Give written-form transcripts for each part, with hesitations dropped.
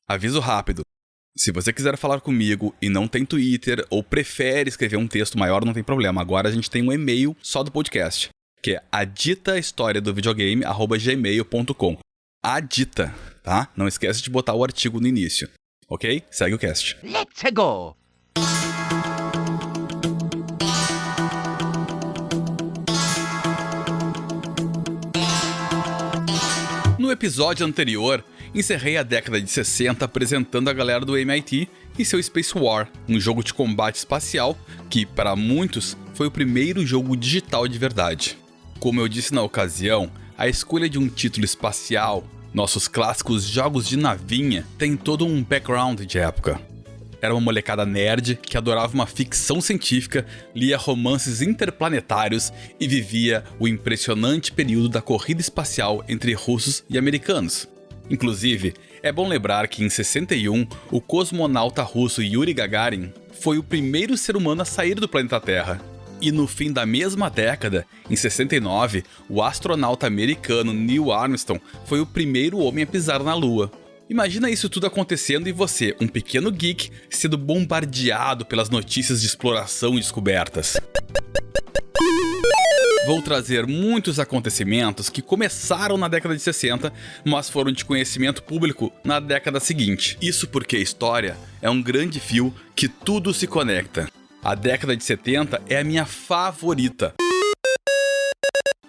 Aviso rápido. Se você quiser falar comigo e não tem Twitter ou prefere escrever um texto maior, não tem problema. Agora a gente tem um e-mail só do podcast, que é aditahistoriadovideogame@gmail.com. Adita, tá? Não esquece de botar o artigo no início, ok? Segue o cast. Let's go! No episódio anterior, encerrei a década de 60 apresentando a galera do MIT e seu Space War, um jogo de combate espacial que, para muitos, foi o primeiro jogo digital de verdade. Como eu disse na ocasião, a escolha de um título espacial, nossos clássicos jogos de navinha, tem todo um background de época. Era uma molecada nerd que adorava uma ficção científica, lia romances interplanetários e vivia o impressionante período da corrida espacial entre russos e americanos. Inclusive, é bom lembrar que em 61, o cosmonauta russo Yuri Gagarin foi o primeiro ser humano a sair do planeta Terra. E no fim da mesma década, em 69, o astronauta americano Neil Armstrong foi o primeiro homem a pisar na Lua. Imagina isso tudo acontecendo e você, um pequeno geek, sendo bombardeado pelas notícias de exploração e descobertas. Vou trazer muitos acontecimentos que começaram na década de 60, mas foram de conhecimento público na década seguinte. Isso porque a história é um grande fio que tudo se conecta. A década de 70 é a minha favorita.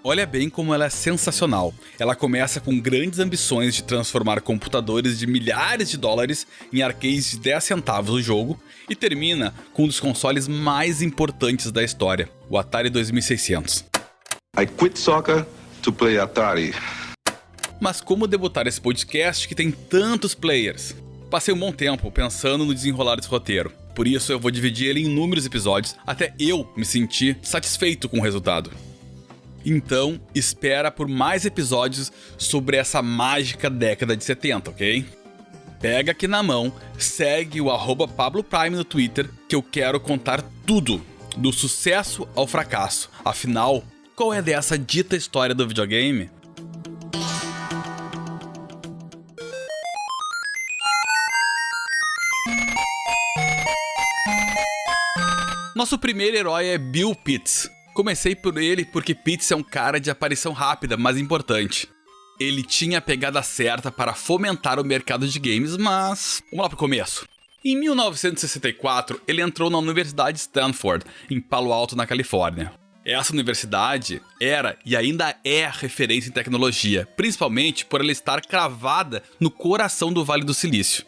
Olha bem como ela é sensacional. Ela começa com grandes ambições de transformar computadores de milhares de dólares em arcades de 10 centavos o jogo e termina com um dos consoles mais importantes da história, o Atari 2600. I quit soccer to play Atari. Mas como debutar esse podcast que tem tantos players? Passei um bom tempo pensando no desenrolar desse roteiro. Por isso eu vou dividir ele em inúmeros episódios até eu me sentir satisfeito com o resultado. Então, espera por mais episódios sobre essa mágica década de 70, ok? Pega aqui na mão, segue o @PabloPrime no Twitter, que eu quero contar tudo, do sucesso ao fracasso. Afinal, qual é dessa dita história do videogame? Nosso primeiro herói é Bill Pitts. Comecei por ele porque Pitts é um cara de aparição rápida, mas importante. Ele tinha a pegada certa para fomentar o mercado de games, mas... vamos lá pro começo. Em 1964, ele entrou na Universidade Stanford, em Palo Alto, na Califórnia. Essa universidade era e ainda é referência em tecnologia, principalmente por ela estar cravada no coração do Vale do Silício.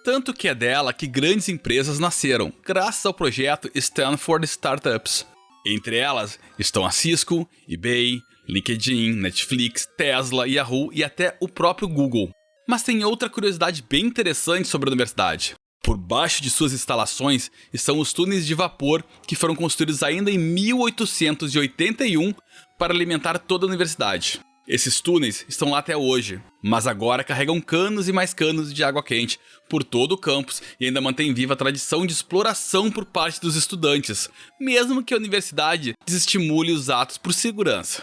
Tanto que é dela que grandes empresas nasceram, graças ao projeto Stanford Startups. Entre elas estão a Cisco, eBay, LinkedIn, Netflix, Tesla, Yahoo e até o próprio Google. Mas tem outra curiosidade bem interessante sobre a universidade. Por baixo de suas instalações estão os túneis de vapor que foram construídos ainda em 1881 para alimentar toda a universidade. Esses túneis estão lá até hoje, mas agora carregam canos e mais canos de água quente por todo o campus e ainda mantém viva a tradição de exploração por parte dos estudantes, mesmo que a universidade desestimule os atos por segurança.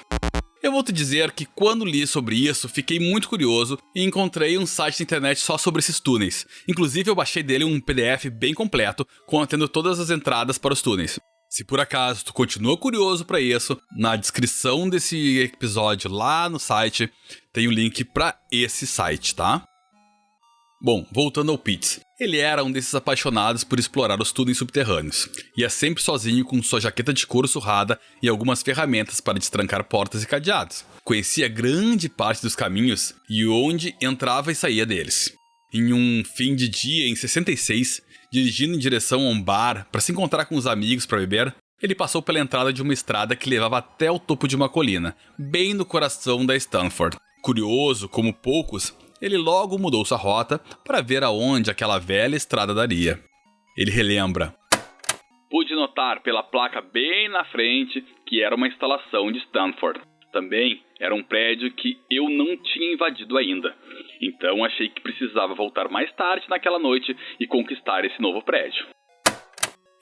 Eu vou te dizer que quando li sobre isso, fiquei muito curioso e encontrei um site na internet só sobre esses túneis. Inclusive eu baixei dele um PDF bem completo, contendo todas as entradas para os túneis. Se por acaso tu continua curioso para isso, na descrição desse episódio lá no site, tem o link para esse site, tá? Bom, voltando ao Pitts. Ele era um desses apaixonados por explorar os túneis subterrâneos. Ia sempre sozinho com sua jaqueta de couro surrada e algumas ferramentas para destrancar portas e cadeados. Conhecia grande parte dos caminhos e onde entrava e saía deles. Em um fim de dia, em 66, dirigindo em direção a um bar para se encontrar com os amigos para beber, ele passou pela entrada de uma estrada que levava até o topo de uma colina, bem no coração da Stanford. Curioso, como poucos, ele logo mudou sua rota para ver aonde aquela velha estrada daria. Ele relembra: pude notar pela placa bem na frente que era uma instalação de Stanford. Também era um prédio que eu não tinha invadido ainda. Então achei que precisava voltar mais tarde naquela noite e conquistar esse novo prédio.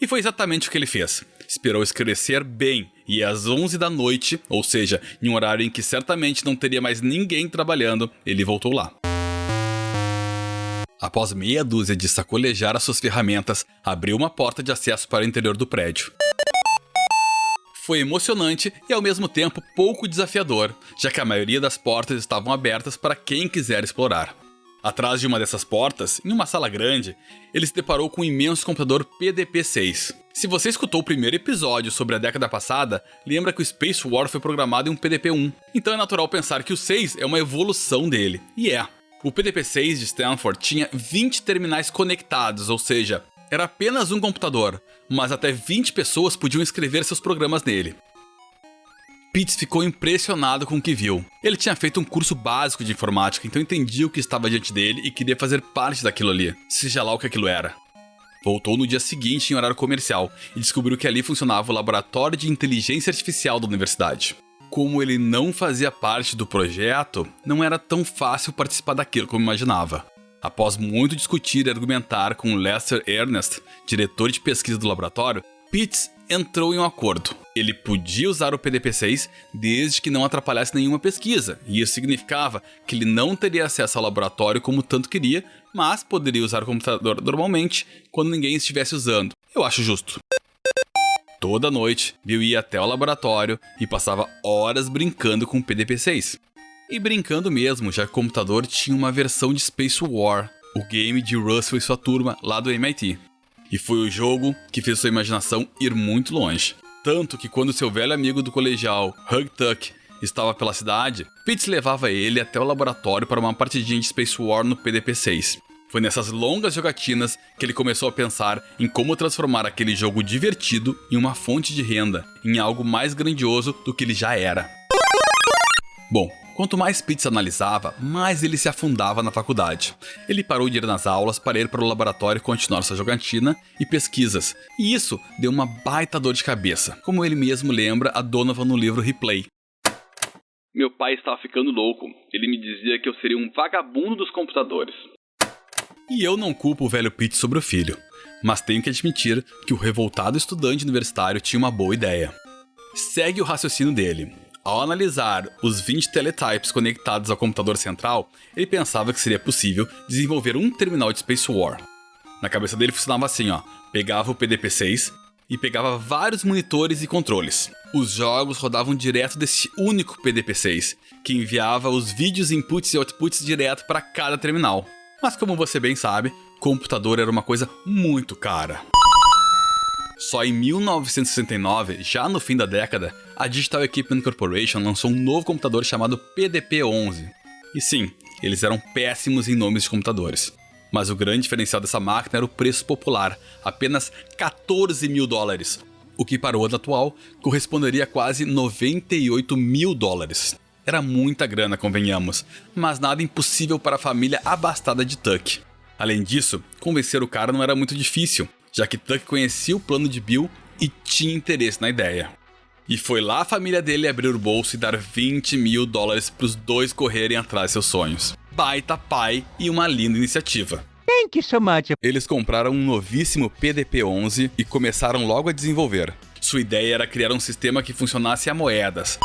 E foi exatamente o que ele fez. Esperou escurecer bem e às 11 da noite, ou seja, em um horário em que certamente não teria mais ninguém trabalhando, ele voltou lá. Após meia dúzia de sacolejar as suas ferramentas, abriu uma porta de acesso para o interior do prédio. Foi emocionante e ao mesmo tempo pouco desafiador, já que a maioria das portas estavam abertas para quem quiser explorar. Atrás de uma dessas portas, em uma sala grande, ele se deparou com um imenso computador PDP-6. Se você escutou o primeiro episódio sobre a década passada, lembra que o Space War foi programado em um PDP-1. Então é natural pensar que o 6 é uma evolução dele. E é. O PDP-6 de Stanford tinha 20 terminais conectados, ou seja, era apenas um computador, mas até 20 pessoas podiam escrever seus programas nele. Pitts ficou impressionado com o que viu. Ele tinha feito um curso básico de informática, então entendia o que estava diante dele e queria fazer parte daquilo ali, seja lá o que aquilo era. Voltou no dia seguinte em horário comercial e descobriu que ali funcionava o laboratório de inteligência artificial da universidade. Como ele não fazia parte do projeto, não era tão fácil participar daquilo como imaginava. Após muito discutir e argumentar com Lester Ernest, diretor de pesquisa do laboratório, Pitts entrou em um acordo. Ele podia usar o PDP-6 desde que não atrapalhasse nenhuma pesquisa, e isso significava que ele não teria acesso ao laboratório como tanto queria, mas poderia usar o computador normalmente quando ninguém estivesse usando. Eu acho justo. Toda noite, Bill ia até o laboratório e passava horas brincando com o PDP-6. E brincando mesmo, já que o computador tinha uma versão de Space War, o game de Russell e sua turma lá do MIT. E foi o jogo que fez sua imaginação ir muito longe. Tanto que quando seu velho amigo do colegial, Hug Tuck, estava pela cidade, Pitts levava ele até o laboratório para uma partidinha de Space War no PDP-6. Foi nessas longas jogatinas que ele começou a pensar em como transformar aquele jogo divertido em uma fonte de renda, em algo mais grandioso do que ele já era. Bom, quanto mais Pitts analisava, mais ele se afundava na faculdade. Ele parou de ir nas aulas para ir para o laboratório e continuar sua jogatina e pesquisas, e isso deu uma baita dor de cabeça, como ele mesmo lembra a Donovan no livro Replay. Meu pai estava ficando louco, ele me dizia que eu seria um vagabundo dos computadores. E eu não culpo o velho Pitts sobre o filho, mas tenho que admitir que o revoltado estudante universitário tinha uma boa ideia. Segue o raciocínio dele. Ao analisar os 20 teletypes conectados ao computador central, ele pensava que seria possível desenvolver um terminal de Space War. Na cabeça dele funcionava assim, pegava o PDP-6 e pegava vários monitores e controles. Os jogos rodavam direto desse único PDP-6, que enviava os vídeos inputs e outputs direto para cada terminal. Mas como você bem sabe, computador era uma coisa muito cara. Só em 1969, já no fim da década, a Digital Equipment Corporation lançou um novo computador chamado PDP-11. E sim, eles eram péssimos em nomes de computadores. Mas o grande diferencial dessa máquina era o preço popular, apenas $14 mil, o que para o ano atual corresponderia a quase $98 mil. Era muita grana, convenhamos, mas nada impossível para a família abastada de Tuck. Além disso, convencer o cara não era muito difícil, já que Tuck conhecia o plano de Bill e tinha interesse na ideia. E foi lá a família dele abrir o bolso e dar $20 mil para os dois correrem atrás de seus sonhos. Baita pai e uma linda iniciativa. Thank you so much. Eles compraram um novíssimo PDP-11 e começaram logo a desenvolver. Sua ideia era criar um sistema que funcionasse a moedas.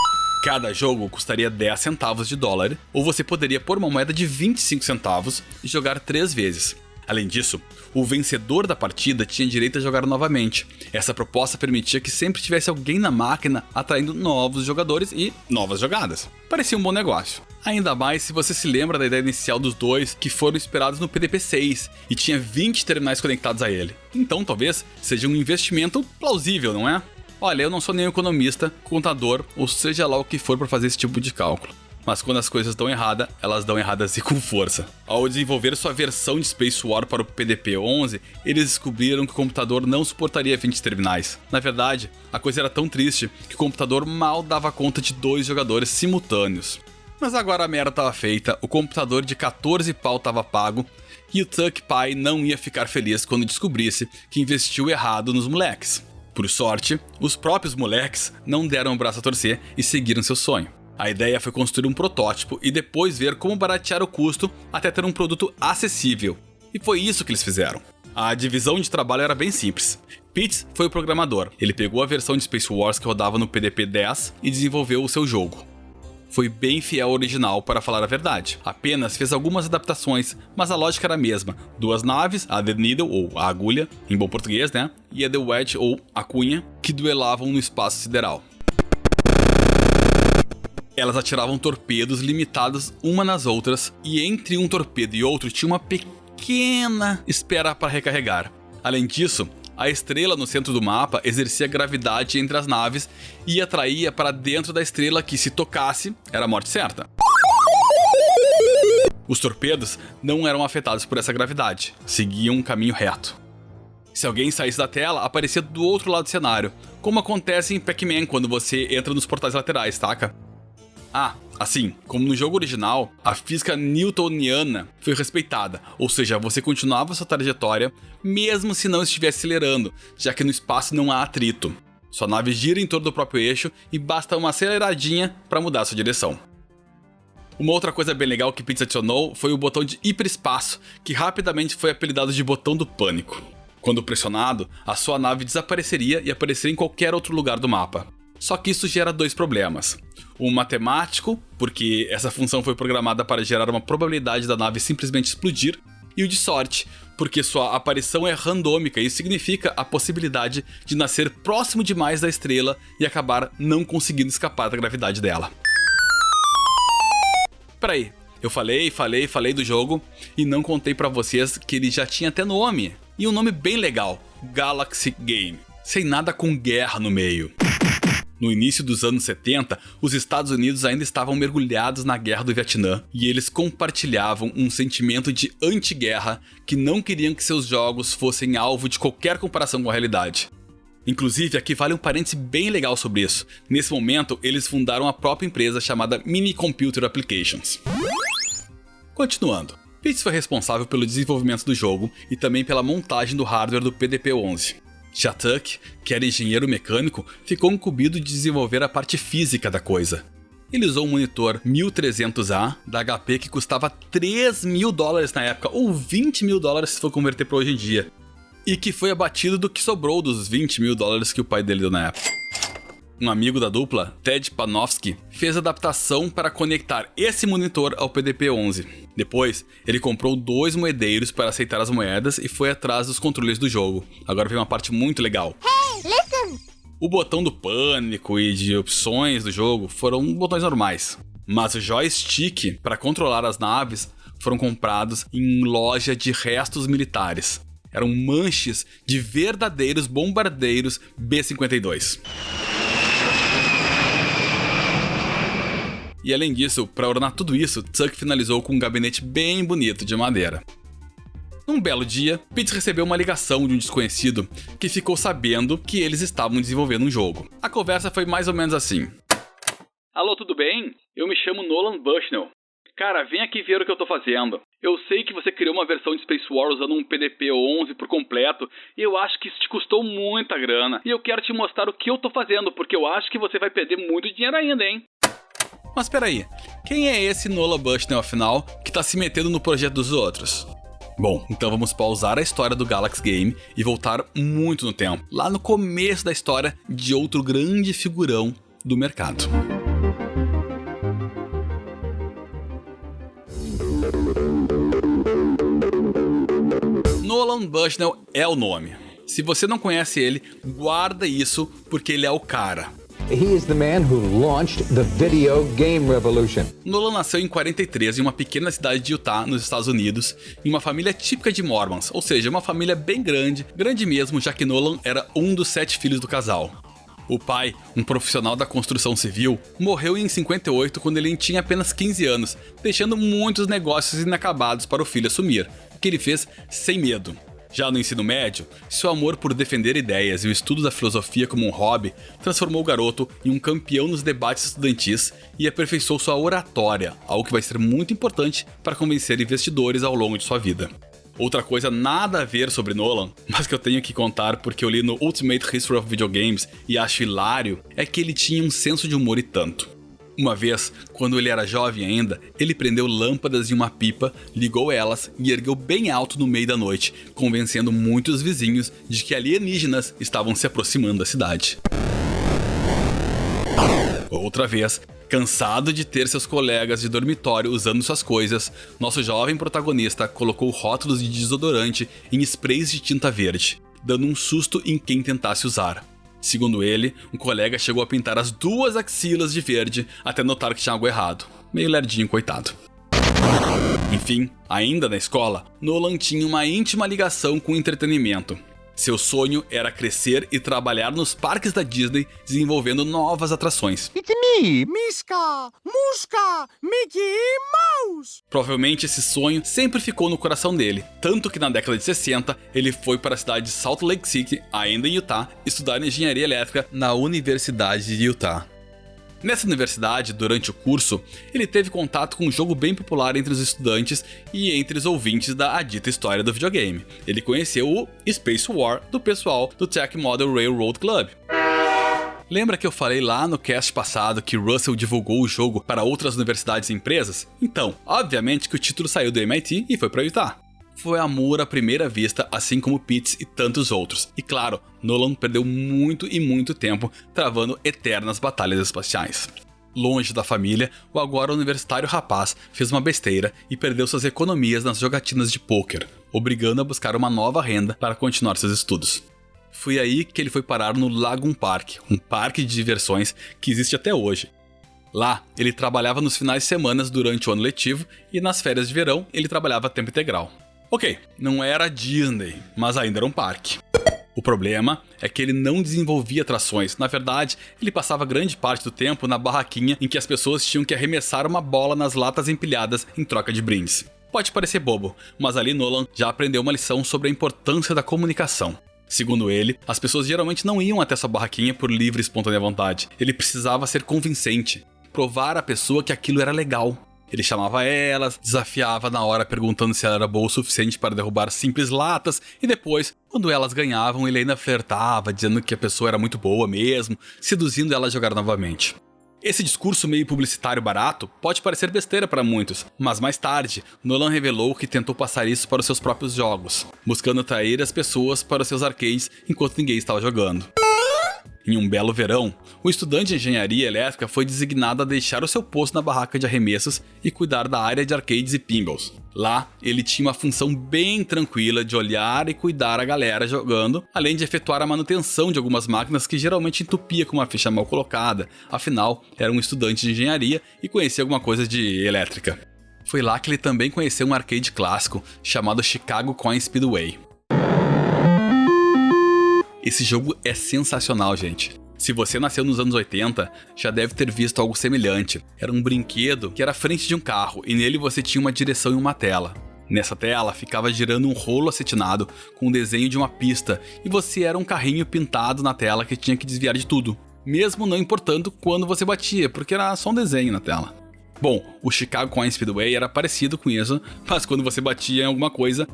Cada jogo custaria 10 centavos de dólar, ou você poderia pôr uma moeda de 25 centavos e jogar 3 vezes. Além disso, o vencedor da partida tinha direito a jogar novamente. Essa proposta permitia que sempre tivesse alguém na máquina atraindo novos jogadores e novas jogadas. Parecia um bom negócio. Ainda mais se você se lembra da ideia inicial dos dois que foram inspirados no PDP-6 e tinha 20 terminais conectados a ele. Então talvez seja um investimento plausível, não é? Olha, eu não sou nem economista, contador ou seja lá o que for para fazer esse tipo de cálculo. Mas quando as coisas dão errada, elas dão erradas e com força. Ao desenvolver sua versão de Space War para o PDP-11, eles descobriram que o computador não suportaria 20 terminais. Na verdade, a coisa era tão triste que o computador mal dava conta de 2 jogadores simultâneos. Mas agora a merda estava feita, o computador de 14 pau estava pago, e o Tuck pai não ia ficar feliz quando descobrisse que investiu errado nos moleques. Por sorte, os próprios moleques não deram o braço a torcer e seguiram seu sonho. A ideia foi construir um protótipo e depois ver como baratear o custo até ter um produto acessível. E foi isso que eles fizeram. A divisão de trabalho era bem simples. Pitts foi o programador. Ele pegou a versão de Space Wars que rodava no PDP-10 e desenvolveu o seu jogo. foi bem fiel ao original, para falar a verdade. Apenas fez algumas adaptações, mas a lógica era a mesma. 2 naves, a The Needle, ou a agulha, em bom português, né? E a The Wedge, ou a cunha, que duelavam no espaço sideral. Elas atiravam torpedos limitados uma nas outras, e entre um torpedo e outro tinha uma pequena espera para recarregar. Além disso, a estrela no centro do mapa exercia gravidade entre as naves e atraía para dentro da estrela que, se tocasse, era a morte certa. Os torpedos não eram afetados por essa gravidade, seguiam um caminho reto. Se alguém saísse da tela, aparecia do outro lado do cenário, como acontece em Pac-Man quando você entra nos portais laterais, saca? Assim, como no jogo original, a física newtoniana foi respeitada, ou seja, você continuava sua trajetória mesmo se não estivesse acelerando, já que no espaço não há atrito. Sua nave gira em torno do próprio eixo e basta uma aceleradinha para mudar sua direção. Uma outra coisa bem legal que Pitts adicionou foi o botão de hiperespaço, que rapidamente foi apelidado de botão do pânico. Quando pressionado, a sua nave desapareceria e apareceria em qualquer outro lugar do mapa. Só que isso gera 2 problemas. O matemático, porque essa função foi programada para gerar uma probabilidade da nave simplesmente explodir, e o de sorte, porque sua aparição é randômica e significa a possibilidade de nascer próximo demais da estrela e acabar não conseguindo escapar da gravidade dela. Peraí, eu falei do jogo e não contei pra vocês que ele já tinha até nome, e um nome bem legal, Galaxy Game, sem nada com guerra no meio. No início dos anos 70, os Estados Unidos ainda estavam mergulhados na guerra do Vietnã e eles compartilhavam um sentimento de anti-guerra que não queriam que seus jogos fossem alvo de qualquer comparação com a realidade. Inclusive, aqui vale um parêntese bem legal sobre isso. Nesse momento, eles fundaram a própria empresa chamada Mini Computer Applications. Continuando, Pitts foi responsável pelo desenvolvimento do jogo e também pela montagem do hardware do PDP-11. Já Tuck, que era engenheiro mecânico, ficou incumbido de desenvolver a parte física da coisa. Ele usou um monitor 1300A da HP que custava $3.000 na época, ou $20.000 se for converter para hoje em dia, e que foi abatido do que sobrou dos $20.000 que o pai dele deu na época. Um amigo da dupla, Ted Panofsky, fez a adaptação para conectar esse monitor ao PDP-11. Depois, ele comprou 2 moedeiros para aceitar as moedas e foi atrás dos controles do jogo. Agora vem uma parte muito legal. Hey, listen! O botão do pânico e de opções do jogo foram botões normais, mas o joystick para controlar as naves foram comprados em loja de restos militares. Eram manches de verdadeiros bombardeiros B-52. E além disso, para ornar tudo isso, Tuck finalizou com um gabinete bem bonito de madeira. Num belo dia, Pitts recebeu uma ligação de um desconhecido que ficou sabendo que eles estavam desenvolvendo um jogo. A conversa foi mais ou menos assim. Alô, tudo bem? Eu me chamo Nolan Bushnell. Cara, vem aqui ver o que eu tô fazendo. Eu sei que você criou uma versão de Space War usando um PDP-11 por completo, e eu acho que isso te custou muita grana. E eu quero te mostrar o que eu tô fazendo, porque eu acho que você vai perder muito dinheiro ainda, hein? Mas peraí, quem é esse Nolan Bushnell afinal, que tá se metendo no projeto dos outros? Bom, então vamos pausar a história do Galaxy Game e voltar muito no tempo, lá no começo da história de outro grande figurão do mercado. Nolan Bushnell é o nome. Se você não conhece ele, guarda isso porque ele é o cara. He is the man who launched the video game revolution. Nolan nasceu em 43 em uma pequena cidade de Utah, nos Estados Unidos, em uma família típica de Mormons, ou seja, uma família bem grande, grande mesmo, já que Nolan era um dos 7 filhos do casal. O pai, um profissional da construção civil, morreu em 58 quando ele tinha apenas 15 anos, deixando muitos negócios inacabados para o filho assumir, o que ele fez sem medo. Já no ensino médio, seu amor por defender ideias e o estudo da filosofia como um hobby transformou o garoto em um campeão nos debates estudantis e aperfeiçoou sua oratória, algo que vai ser muito importante para convencer investidores ao longo de sua vida. Outra coisa nada a ver sobre Nolan, mas que eu tenho que contar porque eu li no Ultimate History of Video Games e acho hilário, é que ele tinha um senso de humor e tanto. Uma vez, quando ele era jovem ainda, ele prendeu lâmpadas em uma pipa, ligou elas e ergueu bem alto no meio da noite, convencendo muitos vizinhos de que alienígenas estavam se aproximando da cidade. Outra vez, Cansado de ter seus colegas de dormitório usando suas coisas, nosso jovem protagonista colocou rótulos de desodorante em sprays de tinta verde, dando um susto em quem tentasse usar. Segundo ele, um colega chegou a pintar as 2 axilas de verde até notar que tinha algo errado. Meio lerdinho, coitado. Enfim, ainda na escola, Nolan tinha uma íntima ligação com o entretenimento. Seu sonho era crescer e trabalhar nos parques da Disney, desenvolvendo novas atrações. It's me, Miska, Muska, Mickey Mouse! Provavelmente esse sonho sempre ficou no coração dele, tanto que na década de 60 ele foi para a cidade de Salt Lake City, ainda em Utah, estudar engenharia elétrica na Universidade de Utah. Nessa universidade, durante o curso, ele teve contato com um jogo bem popular entre os estudantes e entre os ouvintes da dita história do videogame. Ele conheceu o Space War do pessoal do Tech Model Railroad Club. Lembra que eu falei lá no cast passado que Russell divulgou o jogo para outras universidades e empresas? Então, obviamente que o título saiu do MIT e foi para Utah. Foi amor à primeira vista, assim como Pitts e tantos outros. E claro, Nolan perdeu muito e muito tempo travando eternas batalhas espaciais. Longe da família, o agora universitário rapaz fez uma besteira e perdeu suas economias nas jogatinas de pôquer, obrigando a buscar uma nova renda para continuar seus estudos. Foi aí que ele foi parar no Lagoon Park, um parque de diversões que existe até hoje. Lá, ele trabalhava nos finais de semana durante o ano letivo e nas férias de verão ele trabalhava a tempo integral. Ok, não era Disney, mas ainda era um parque. O problema é que ele não desenvolvia atrações. Na verdade, ele passava grande parte do tempo na barraquinha em que as pessoas tinham que arremessar uma bola nas latas empilhadas em troca de brindes. Pode parecer bobo, mas ali Nolan já aprendeu uma lição sobre a importância da comunicação. Segundo ele, as pessoas geralmente não iam até sua barraquinha por livre e espontânea vontade. Ele precisava ser convincente, provar à pessoa que aquilo era legal. Ele chamava elas, desafiava na hora perguntando se ela era boa o suficiente para derrubar simples latas e depois, quando elas ganhavam, ele ainda flertava, dizendo que a pessoa era muito boa mesmo, seduzindo ela a jogar novamente. Esse discurso meio publicitário barato pode parecer besteira para muitos, mas mais tarde, Nolan revelou que tentou passar isso para os seus próprios jogos, buscando atrair as pessoas para os seus arcades enquanto ninguém estava jogando. Em um belo verão, o estudante de engenharia elétrica foi designado a deixar o seu posto na barraca de arremessos e cuidar da área de arcades e pinballs. Lá, ele tinha uma função bem tranquila de olhar e cuidar a galera jogando, além de efetuar a manutenção de algumas máquinas que geralmente entupia com uma ficha mal colocada, afinal, era um estudante de engenharia e conhecia alguma coisa de elétrica. Foi lá que ele também conheceu um arcade clássico chamado Chicago Coin Speedway. Esse jogo é sensacional, gente. Se você nasceu nos anos 80, já deve ter visto algo semelhante. Era um brinquedo que era a frente de um carro e nele você tinha uma direção e uma tela. Nessa tela ficava girando um rolo acetinado com o desenho de uma pista e você era um carrinho pintado na tela que tinha que desviar de tudo, mesmo não importando quando você batia, porque era só um desenho na tela. Bom, o Chicago Coin Speedway era parecido com isso, mas quando você batia em alguma coisa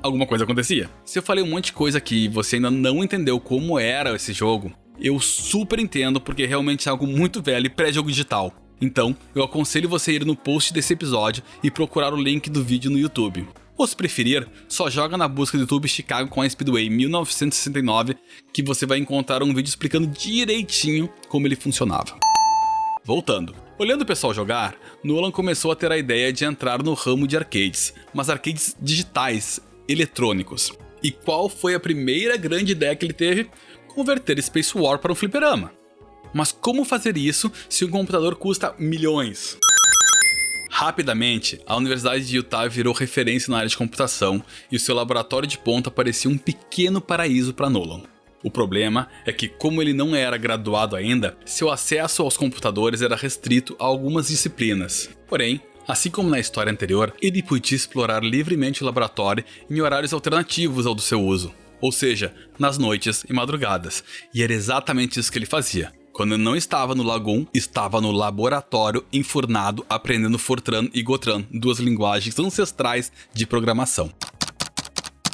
acontecia. Se eu falei um monte de coisa aqui e você ainda não entendeu como era esse jogo, eu super entendo porque realmente é algo muito velho e pré-jogo digital. Então, eu aconselho você a ir no post desse episódio e procurar o link do vídeo no YouTube. Ou se preferir, só joga na busca do YouTube Chicago Coin Speedway 1969 que você vai encontrar um vídeo explicando direitinho como ele funcionava. Voltando. Olhando o pessoal jogar, Nolan começou a ter a ideia de entrar no ramo de arcades, mas arcades digitais, eletrônicos. E qual foi a primeira grande ideia que ele teve? Converter Space War para um fliperama. Mas como fazer isso se um computador custa milhões? Rapidamente, a Universidade de Utah virou referência na área de computação e o seu laboratório de ponta parecia um pequeno paraíso para Nolan. O problema é que, como ele não era graduado ainda, seu acesso aos computadores era restrito a algumas disciplinas. Porém, assim como na história anterior, ele podia explorar livremente o laboratório em horários alternativos ao do seu uso, ou seja, nas noites e madrugadas, e era exatamente isso que ele fazia. Quando ele não estava no Lagoon, estava no laboratório enfurnado aprendendo Fortran e Gotran, duas linguagens ancestrais de programação.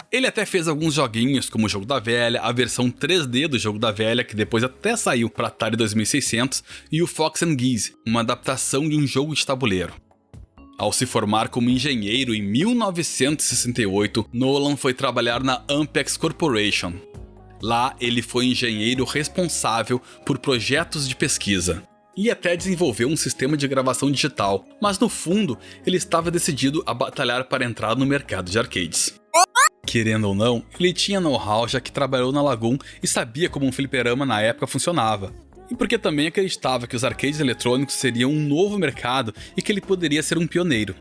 Ele até fez alguns joguinhos, como o Jogo da Velha, a versão 3D do Jogo da Velha, que depois até saiu para Atari 2600, e o Fox and Geese, uma adaptação de um jogo de tabuleiro. Ao se formar como engenheiro em 1968, Nolan foi trabalhar na Ampex Corporation. Lá, ele foi engenheiro responsável por projetos de pesquisa. e até desenvolveu um sistema de gravação digital, mas no fundo ele estava decidido a batalhar para entrar no mercado de arcades. Querendo ou não, ele tinha know-how já que trabalhou na Lagoon e sabia como um fliperama na época funcionava. E porque também acreditava que os arcades eletrônicos seriam um novo mercado e que ele poderia ser um pioneiro.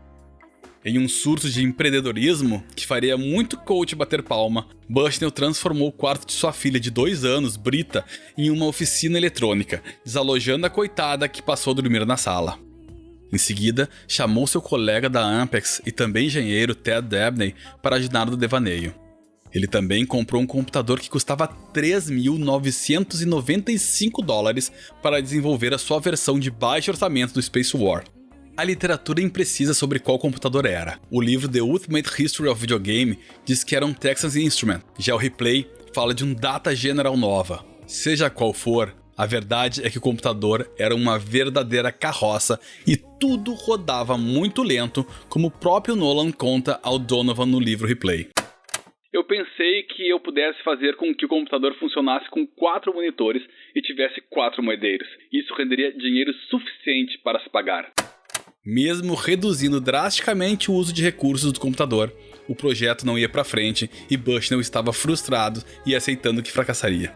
Em um surto de empreendedorismo, que faria muito coach bater palma, Bushnell transformou o quarto de sua filha de 2 anos, Brita, em uma oficina eletrônica, desalojando a coitada que passou a dormir na sala. Em seguida, chamou seu colega da Ampex e também engenheiro Ted Dabney para ajudar no devaneio. Ele também comprou um computador que custava $3.995 para desenvolver a sua versão de baixo orçamento do Space War. A literatura imprecisa sobre qual computador era. O livro The Ultimate History of Video Game diz que era um Texas Instrument. Já o Replay fala de um Data General Nova. Seja qual for, a verdade é que o computador era uma verdadeira carroça e tudo rodava muito lento, como o próprio Nolan conta ao Donovan no livro Replay. Eu pensei que eu pudesse fazer com que o computador funcionasse com 4 monitores e tivesse 4 moedeiros. Isso renderia dinheiro suficiente para se pagar. Mesmo reduzindo drasticamente o uso de recursos do computador, o projeto não ia para frente e Bushnell estava frustrado e aceitando que fracassaria.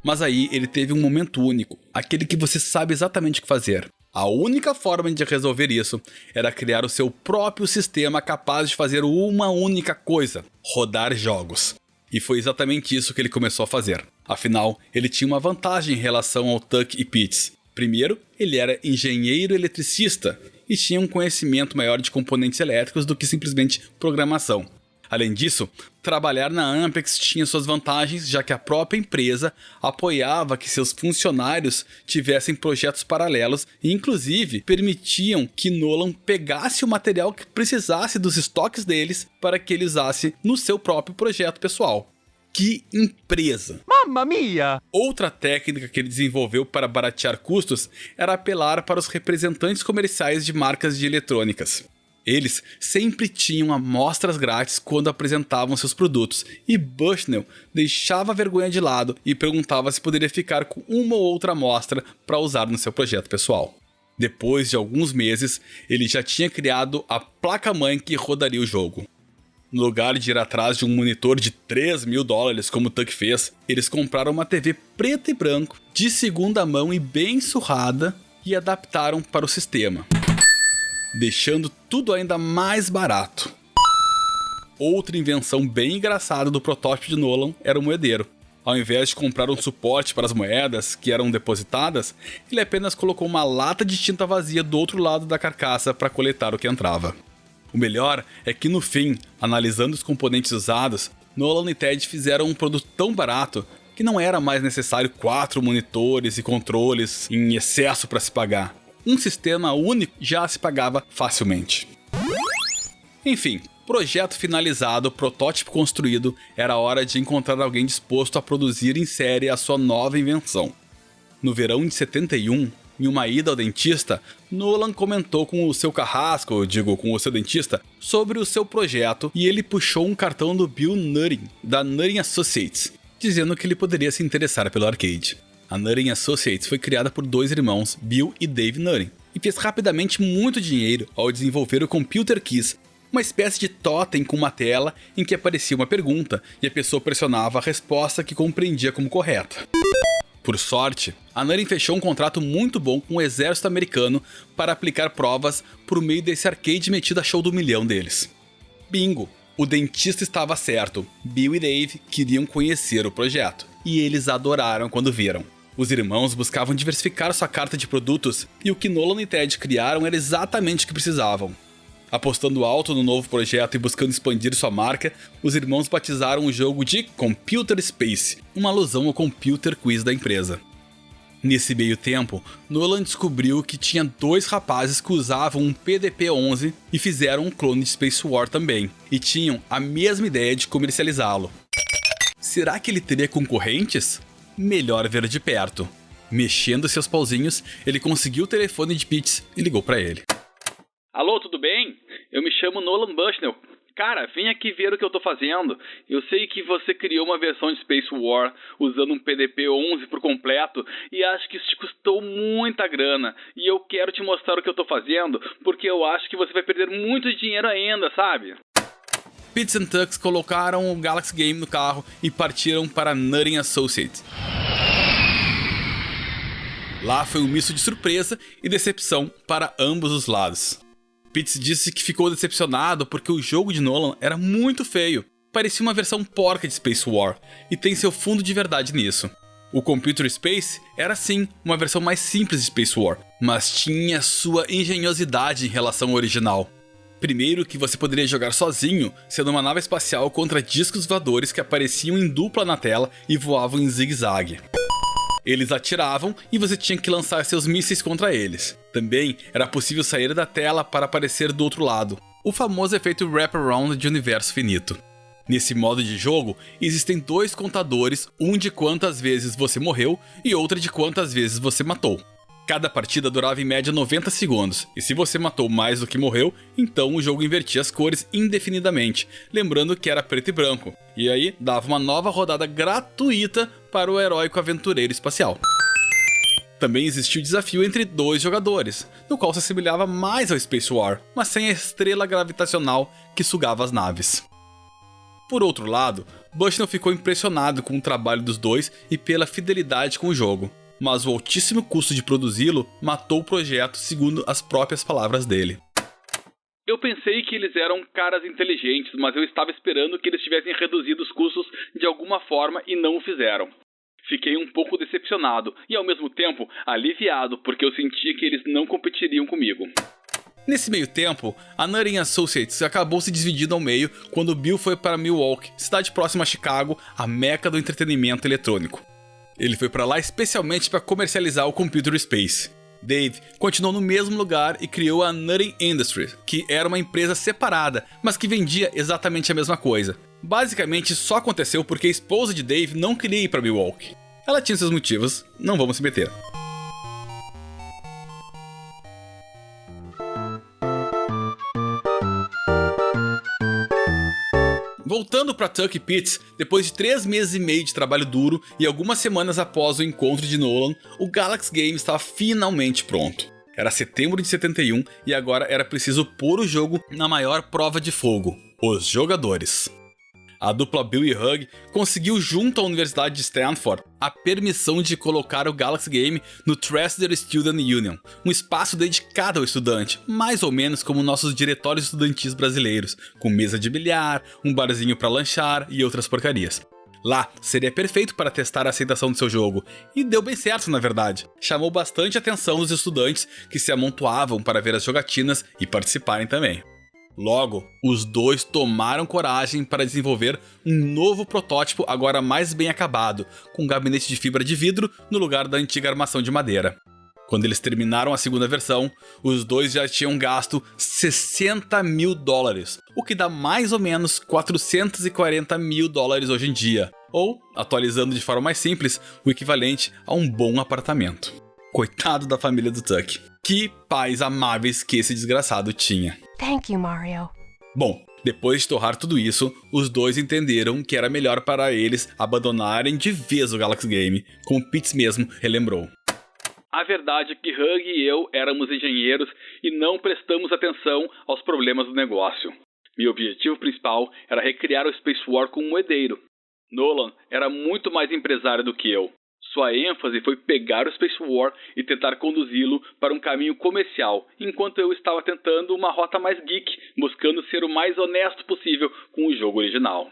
Mas aí ele teve um momento único, aquele que você sabe exatamente o que fazer. A única forma de resolver isso era criar o seu próprio sistema capaz de fazer uma única coisa: rodar jogos. E foi exatamente isso que ele começou a fazer. Afinal, ele tinha uma vantagem em relação ao Tuck e Pitts. Primeiro, ele era engenheiro eletricista e tinha um conhecimento maior de componentes elétricos do que simplesmente programação. Além disso, trabalhar na Ampex tinha suas vantagens, já que a própria empresa apoiava que seus funcionários tivessem projetos paralelos e, inclusive, permitiam que Nolan pegasse o material que precisasse dos estoques deles para que ele usasse no seu próprio projeto pessoal. Que empresa! Mamma mia! Outra técnica que ele desenvolveu para baratear custos era apelar para os representantes comerciais de marcas de eletrônicas. Eles sempre tinham amostras grátis quando apresentavam seus produtos, e Bushnell deixava a vergonha de lado e perguntava se poderia ficar com uma ou outra amostra para usar no seu projeto pessoal. Depois de alguns meses, ele já tinha criado a placa-mãe que rodaria o jogo. No lugar de ir atrás de um monitor de $3.000 como o Tuck fez, eles compraram uma TV preto e branco, de segunda mão e bem surrada, e adaptaram para o sistema, deixando tudo ainda mais barato. Outra invenção bem engraçada do protótipo de Nolan era o moedeiro. Ao invés de comprar um suporte para as moedas que eram depositadas, ele apenas colocou uma lata de tinta vazia do outro lado da carcaça para coletar o que entrava. O melhor é que no fim, analisando os componentes usados, Nolan e Ted fizeram um produto tão barato que não era mais necessário 4 monitores e controles em excesso para se pagar. Um sistema único já se pagava facilmente. Enfim, projeto finalizado, protótipo construído, era hora de encontrar alguém disposto a produzir em série a sua nova invenção. No verão de 71, em uma ida ao dentista, Nolan comentou com o seu carrasco, com o seu dentista, sobre o seu projeto e ele puxou um cartão do Bill Nutting, da Nutting Associates, dizendo que ele poderia se interessar pelo arcade. A Nutting Associates foi criada por 2 irmãos, Bill e Dave Nutting, e fez rapidamente muito dinheiro ao desenvolver o Computer Keys, uma espécie de totem com uma tela em que aparecia uma pergunta e a pessoa pressionava a resposta que compreendia como correta. Por sorte, a Nutting fechou um contrato muito bom com o exército americano para aplicar provas por meio desse arcade metido a show do milhão deles. Bingo! O dentista estava certo, Bill e Dave queriam conhecer o projeto, e eles adoraram quando viram. Os irmãos buscavam diversificar sua carta de produtos e o que Nolan e Ted criaram era exatamente o que precisavam. Apostando alto no novo projeto e buscando expandir sua marca, os irmãos batizaram o jogo de Computer Space, uma alusão ao Computer Quiz da empresa. Nesse meio tempo, Nolan descobriu que tinha 2 rapazes que usavam um PDP-11 e fizeram um clone de Space War também, e tinham a mesma ideia de comercializá-lo. Será que ele teria concorrentes? Melhor ver de perto. Mexendo seus pauzinhos, ele conseguiu o telefone de Pitts e ligou para ele. Alô, tudo bem? Eu me chamo Nolan Bushnell. Cara, vem aqui ver o que eu tô fazendo. Eu sei que você criou uma versão de Space War usando um PDP 11 por completo e acho que isso te custou muita grana. E eu quero te mostrar o que eu tô fazendo porque eu acho que você vai perder muito dinheiro ainda, sabe? Pitts e Tux colocaram o Galaxy Game no carro e partiram para Nutty Associates. Lá foi um misto de surpresa e decepção para ambos os lados. Pitts disse que ficou decepcionado porque o jogo de Nolan era muito feio, parecia uma versão porca de Space War, e tem seu fundo de verdade nisso. O Computer Space era sim uma versão mais simples de Space War, mas tinha sua engenhosidade em relação ao original. Primeiro que você poderia jogar sozinho, sendo uma nave espacial contra discos voadores que apareciam em dupla na tela e voavam em zigue-zague. Eles atiravam e você tinha que lançar seus mísseis contra eles. Também era possível sair da tela para aparecer do outro lado, o famoso efeito wraparound de universo finito. Nesse modo de jogo, existem dois contadores, um de quantas vezes você morreu e outro de quantas vezes você matou. Cada partida durava em média 90 segundos, e se você matou mais do que morreu, então o jogo invertia as cores indefinidamente, lembrando que era preto e branco, e aí dava uma nova rodada gratuita para o heróico aventureiro espacial. Também existia o desafio entre dois jogadores, no qual se assemelhava mais ao Space War, mas sem a estrela gravitacional que sugava as naves. Por outro lado, Bushnell ficou impressionado com o trabalho dos dois e pela fidelidade com o jogo. Mas o altíssimo custo de produzi-lo matou o projeto, segundo as próprias palavras dele. Eu pensei que eles eram caras inteligentes, mas eu estava esperando que eles tivessem reduzido os custos de alguma forma e não o fizeram. Fiquei um pouco decepcionado e ao mesmo tempo aliviado porque eu sentia que eles não competiriam comigo. Nesse meio tempo, a Nutty Associates acabou se dividindo ao meio quando Bill foi para Milwaukee, cidade próxima a Chicago, a meca do entretenimento eletrônico. Ele foi para lá especialmente para comercializar o Computer Space. Dave continuou no mesmo lugar e criou a Nutty Industries, que era uma empresa separada, mas que vendia exatamente a mesma coisa. Basicamente, só aconteceu porque a esposa de Dave não queria ir para Milwaukee. Ela tinha seus motivos, não vamos se meter. Voltando para Tuck e Pitts, depois de 3 meses e meio de trabalho duro e algumas semanas após o encontro de Nolan, o Galaxy Game estava finalmente pronto. Era setembro de 71 e agora era preciso pôr o jogo na maior prova de fogo, os jogadores. A dupla Bill e Hug conseguiu junto à Universidade de Stanford a permissão de colocar o Galaxy Game no Treseder Student Union, um espaço dedicado ao estudante, mais ou menos como nossos diretórios estudantis brasileiros, com mesa de bilhar, um barzinho para lanchar e outras porcarias. Lá seria perfeito para testar a aceitação do seu jogo, e deu bem certo na verdade. Chamou bastante a atenção dos estudantes que se amontoavam para ver as jogatinas e participarem também. Logo, os dois tomaram coragem para desenvolver um novo protótipo agora mais bem acabado, com um gabinete de fibra de vidro no lugar da antiga armação de madeira. Quando eles terminaram a segunda versão, os dois já tinham gasto $60 mil, o que dá mais ou menos $440 mil hoje em dia, ou, atualizando de forma mais simples, o equivalente a um bom apartamento. Coitado da família do Tuck. Que pais amáveis que esse desgraçado tinha. Thank you, Mario. Bom, depois de torrar tudo isso, os dois entenderam que era melhor para eles abandonarem de vez o Galaxy Game, como Pitts mesmo relembrou. A verdade é que Hug e eu éramos engenheiros e não prestamos atenção aos problemas do negócio. Meu objetivo principal era recriar o Space War com um herdeiro. Nolan era muito mais empresário do que eu. Sua ênfase foi pegar o Space War e tentar conduzi-lo para um caminho comercial, enquanto eu estava tentando uma rota mais geek, buscando ser o mais honesto possível com o jogo original.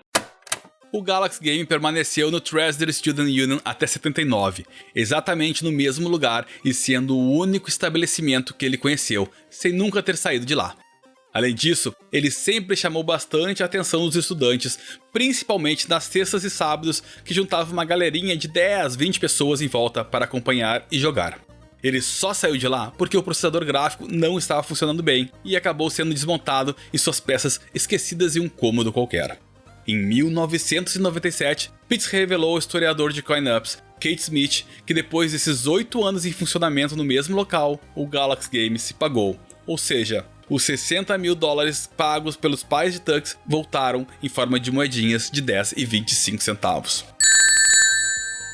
O Galaxy Game permaneceu no Treseder Student Union até 79, exatamente no mesmo lugar e sendo o único estabelecimento que ele conheceu, sem nunca ter saído de lá. Além disso, ele sempre chamou bastante a atenção dos estudantes, principalmente nas sextas e sábados, que juntava uma galerinha de 10, 20 pessoas em volta para acompanhar e jogar. Ele só saiu de lá porque o processador gráfico não estava funcionando bem e acabou sendo desmontado e suas peças esquecidas em um cômodo qualquer. Em 1997, Pitts revelou ao historiador de coin-ups, Kate Smith, que depois desses 8 anos em funcionamento no mesmo local, o Galaxy Game se pagou, ou seja, os 60 mil dólares pagos pelos pais de Tux voltaram em forma de moedinhas de 10 e 25 centavos.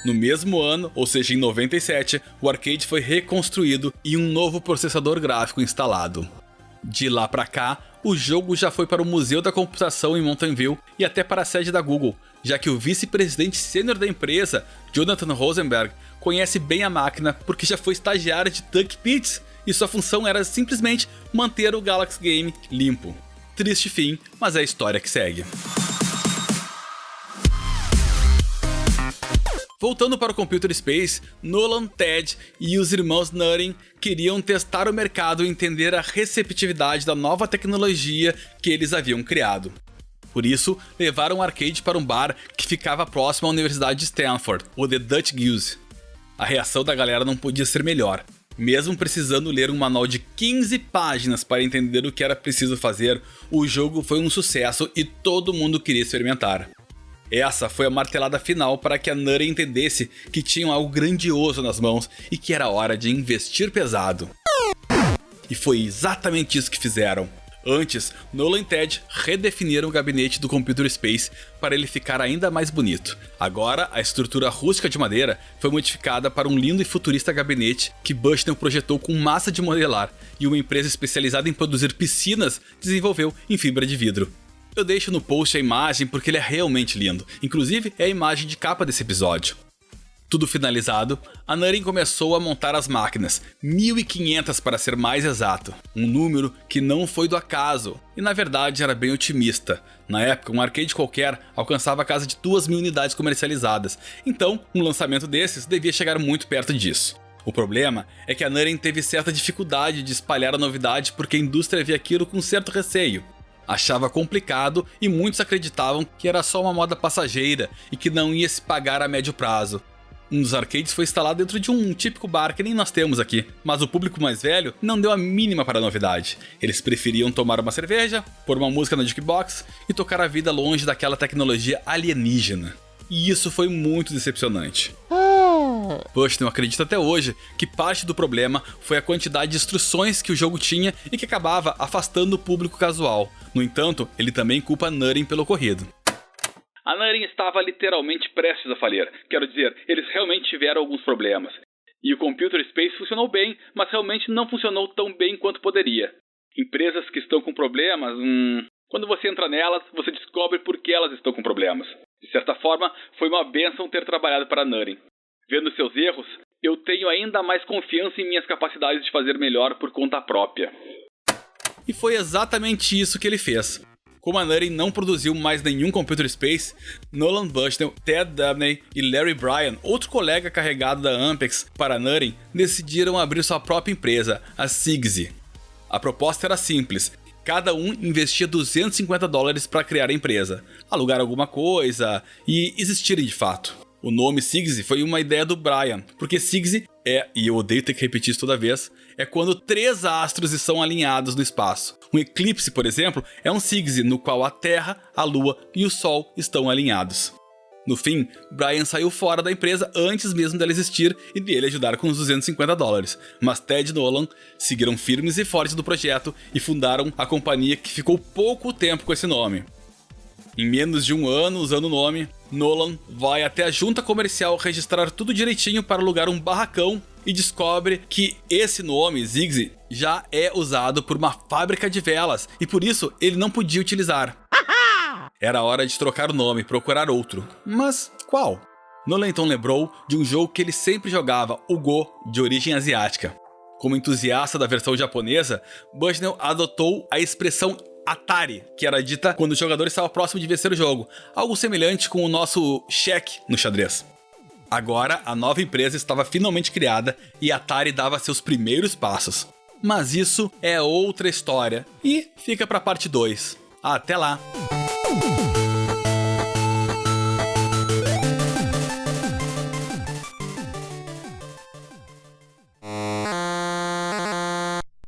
No mesmo ano, ou seja, em 97, o arcade foi reconstruído e um novo processador gráfico instalado. De lá pra cá, o jogo já foi para o Museu da Computação em Mountain View e até para a sede da Google, já que o vice-presidente sênior da empresa, Jonathan Rosenberg, conhece bem a máquina porque já foi estagiário de Tuck Pits e sua função era simplesmente manter o Galaxy Game limpo. Triste fim, mas é a história que segue. Voltando para o Computer Space, Nolan, Ted e os irmãos Nutting queriam testar o mercado e entender a receptividade da nova tecnologia que eles haviam criado. Por isso, levaram o arcade para um bar que ficava próximo à Universidade de Stanford, o The Dutch Goose. A reação da galera não podia ser melhor. Mesmo precisando ler um manual de 15 páginas para entender o que era preciso fazer, o jogo foi um sucesso e todo mundo queria experimentar. Essa foi a martelada final para que a Nutting entendesse que tinham algo grandioso nas mãos e que era hora de investir pesado. E foi exatamente isso que fizeram. Antes, Nolan e Ted redefiniram o gabinete do Computer Space para ele ficar ainda mais bonito. Agora, a estrutura rústica de madeira foi modificada para um lindo e futurista gabinete que Bushnell projetou com massa de modelar e uma empresa especializada em produzir piscinas desenvolveu em fibra de vidro. Eu deixo no post a imagem porque ele é realmente lindo, inclusive é a imagem de capa desse episódio. Tudo finalizado, a Nutting começou a montar as máquinas, 1.500 para ser mais exato, um número que não foi do acaso, e na verdade era bem otimista. Na época, um arcade qualquer alcançava a casa de 2.000 unidades comercializadas, então um lançamento desses devia chegar muito perto disso. O problema é que a Nutting teve certa dificuldade de espalhar a novidade porque a indústria via aquilo com certo receio. Achava complicado e muitos acreditavam que era só uma moda passageira e que não ia se pagar a médio prazo. Um dos arcades foi instalado dentro de um típico bar que nem nós temos aqui, mas o público mais velho não deu a mínima para a novidade. Eles preferiam tomar uma cerveja, pôr uma música na jukebox e tocar a vida longe daquela tecnologia alienígena. E isso foi muito decepcionante. Bushnell acredita até hoje que parte do problema foi a quantidade de instruções que o jogo tinha e que acabava afastando o público casual. No entanto, ele também culpa a Nutting pelo ocorrido. A Nutting estava literalmente prestes a falir. Quero dizer, eles realmente tiveram alguns problemas. E o Computer Space funcionou bem, mas realmente não funcionou tão bem quanto poderia. Empresas que estão com problemas, quando você entra nelas, você descobre por que elas estão com problemas. De certa forma, foi uma bênção ter trabalhado para a Nutting. Vendo seus erros, eu tenho ainda mais confiança em minhas capacidades de fazer melhor por conta própria. E foi exatamente isso que ele fez. Como a Nutting não produziu mais nenhum Computer Space, Nolan Bushnell, Ted Dabney e Larry Bryan, outro colega carregado da Ampex para a Nutting, decidiram abrir sua própria empresa, a Sigsy. A proposta era simples. Cada um investia $250 para criar a empresa, alugar alguma coisa e existirem de fato. O nome Sigsy foi uma ideia do Bryan, porque Sigsy é, e eu odeio ter que repetir isso toda vez, é quando 3 astros estão alinhados no espaço. Um eclipse, por exemplo, é um Sigsy no qual a Terra, a Lua e o Sol estão alinhados. No fim, Bryan saiu fora da empresa antes mesmo dela existir e dele ajudar com os $250, mas Ted e Nolan seguiram firmes e fortes do projeto e fundaram a companhia que ficou pouco tempo com esse nome. Em menos de um ano usando o nome, Nolan vai até a junta comercial registrar tudo direitinho para alugar um barracão e descobre que esse nome, Sigsy, já é usado por uma fábrica de velas e por isso ele não podia utilizar. Era hora de trocar o nome e procurar outro. Mas qual? Nolan então lembrou de um jogo que ele sempre jogava, o Go, de origem asiática. Como entusiasta da versão japonesa, Bushnell adotou a expressão Atari, que era dita quando o jogador estava próximo de vencer o jogo, algo semelhante com o nosso cheque no xadrez. Agora, a nova empresa estava finalmente criada e a Atari dava seus primeiros passos. Mas isso é outra história e fica para parte 2. Até lá!